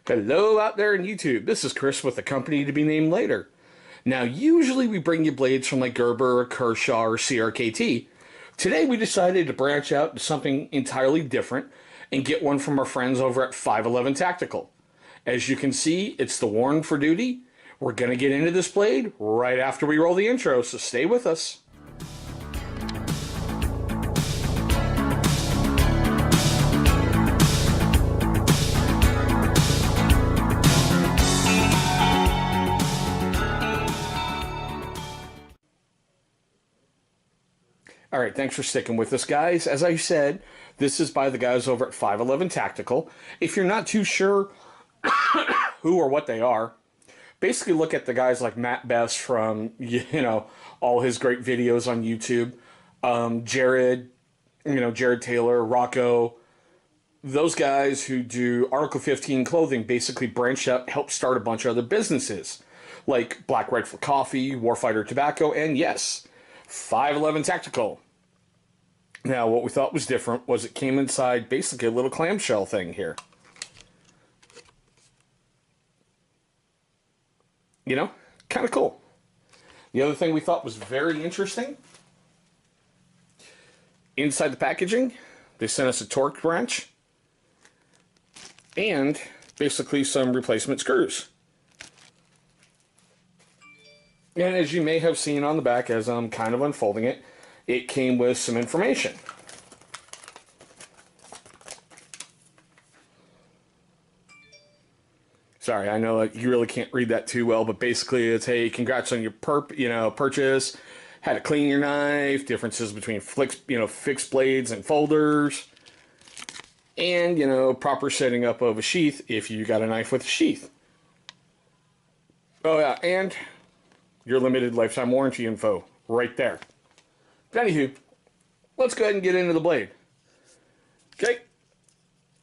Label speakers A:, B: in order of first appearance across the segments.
A: Hello out there in YouTube. This is Chris with a company to be named later. Now, usually we bring you blades from like Gerber or Kershaw or CRKT. Today we decided to branch out to something entirely different and get one from our friends over at 511 Tactical. As you can see, it's the Wharn for duty. We're going to get into this blade right after we roll the intro, so stay with us. All right, thanks for sticking with us, guys. As I said, this is by the guys over at 511 Tactical. If you're not too sure who or what they are, basically look at the guys like Matt Best from, all his great videos on YouTube. Jared, Jared Taylor, Rocco. Those guys who do Article 15 clothing basically branched out, helped start a bunch of other businesses, like Black Rifle Coffee, Warfighter Tobacco, and yes, 511 Tactical. Now, what we thought was different was it came inside basically a little clamshell thing here. Kind of cool. The other thing we thought was very interesting, inside the packaging, they sent us a torque wrench and basically some replacement screws. And as you may have seen on the back as I'm kind of unfolding it, it came with some information. Sorry, I know you really can't read that too well, but basically it's, hey, congrats on your purchase. How to clean your knife, differences between fixed blades and folders, and, proper setting up of a sheath if you got a knife with a sheath. Oh yeah, and your limited lifetime warranty info right there. But anywho, let's go ahead and get into the blade. Okay,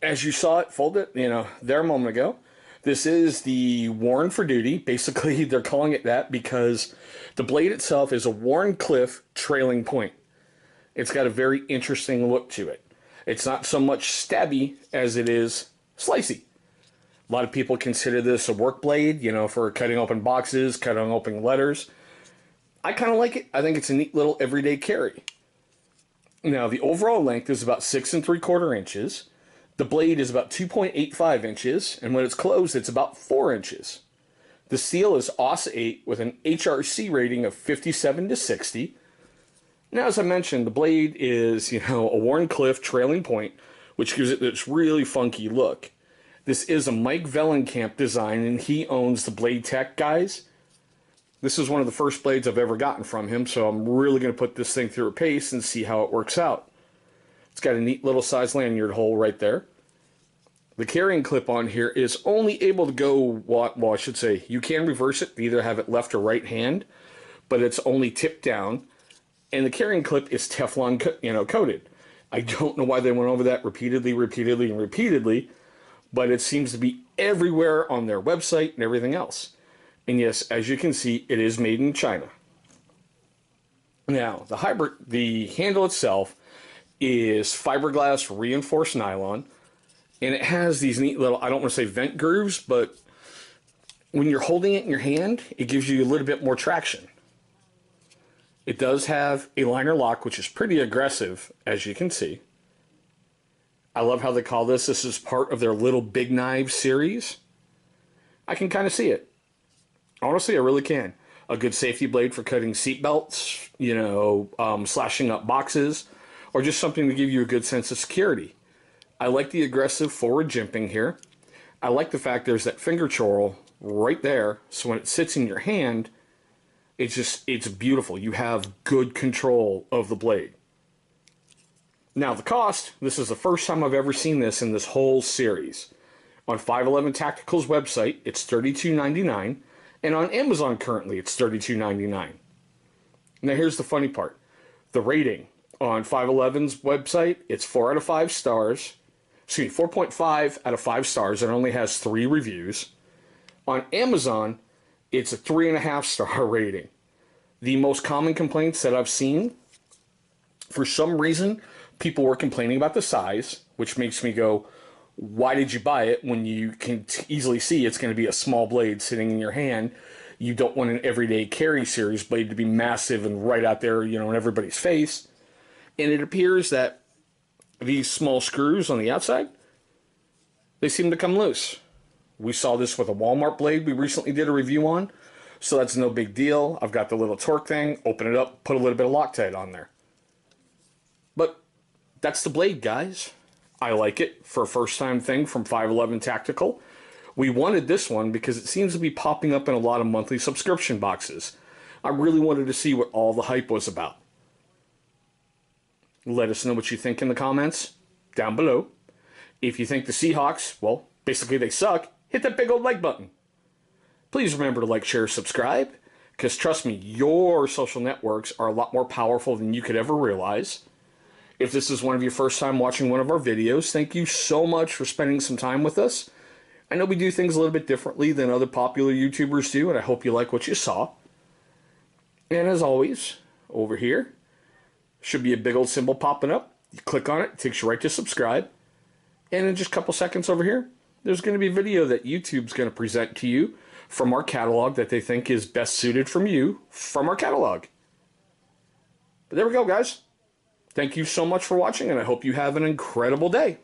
A: as you saw it folded, there a moment ago, this is the Wharn for duty. Basically, they're calling it that because the blade itself is a Wharn Cliff trailing point. It's got a very interesting look to it. It's not so much stabby as it is slicey. A lot of people consider this a work blade, for cutting open boxes, cutting open letters. I kind of like it. I think it's a neat little everyday carry. Now, the overall length is about 6 3/4 inches. The blade is about 2.85 inches, and when it's closed, it's about 4 inches. The steel is AUS 8 with an HRC rating of 57 to 60. Now, as I mentioned, the blade is, a Wharn Cliff trailing point, which gives it this really funky look. This is a Mike Vellenkamp design, and he owns the Blade Tech guys. This is one of the first blades I've ever gotten from him, so I'm really going to put this thing through a pace and see how it works out. It's got a neat little size lanyard hole right there. The carrying clip on here is only able to go, I should say, you can reverse it, either have it left or right hand, but it's only tipped down, and the carrying clip is Teflon coated. I don't know why they went over that repeatedly, but it seems to be everywhere on their website and everything else. And yes, as you can see, it is made in China. Now, the handle itself is fiberglass reinforced nylon, and it has these neat little, I don't want to say vent grooves, but when you're holding it in your hand, it gives you a little bit more traction. It does have a liner lock, which is pretty aggressive, as you can see. I love how they call this. This is part of their Little Big Knives series. I can kind of see it. Honestly, I really can. A good safety blade for cutting seat belts, slashing up boxes, or just something to give you a good sense of security. I like the aggressive forward jimping here. I like the fact there's that finger choil right there, so when it sits in your hand, it's beautiful. You have good control of the blade. Now, the cost, this is the first time I've ever seen this in this whole series. On 511 Tactical's website, it's $32.99, and on Amazon currently, it's $32.99. Now, here's the funny part. The rating on 511's website, it's 4 out of 5 stars. 4.5 out of 5 stars. It only has 3 reviews. On Amazon, it's a 3.5 star rating. The most common complaints that I've seen, for some reason, people were complaining about the size, which makes me go, Why did you buy it when you can easily see it's going to be a small blade sitting in your hand? You don't want an everyday carry series blade to be massive and right out there, you know, in everybody's face. And it appears that these small screws on the outside, they seem to come loose. We saw this with a Walmart blade we recently did a review on, so that's no big deal. I've got the little torque thing, open it up, put a little bit of Loctite on there. But that's the blade, guys. I like it for a first-time thing from 511 Tactical. We wanted this one because it seems to be popping up in a lot of monthly subscription boxes. I really wanted to see what all the hype was about. Let us know what you think in the comments down below. If you think the Seahawks, well, basically they suck, hit that big old like button. Please remember to like, share, subscribe, because trust me, your social networks are a lot more powerful than you could ever realize. If this is one of your first time watching one of our videos, thank you so much for spending some time with us. I know we do things a little bit differently than other popular YouTubers do, and I hope you like what you saw. And as always, over here, should be a big old symbol popping up. You click on it, it takes you right to subscribe. And in just a couple seconds over here, there's going to be a video that YouTube's going to present to you from our catalog that they think is best suited from you from our catalog. But there we go, guys. Thank you so much for watching, and I hope you have an incredible day.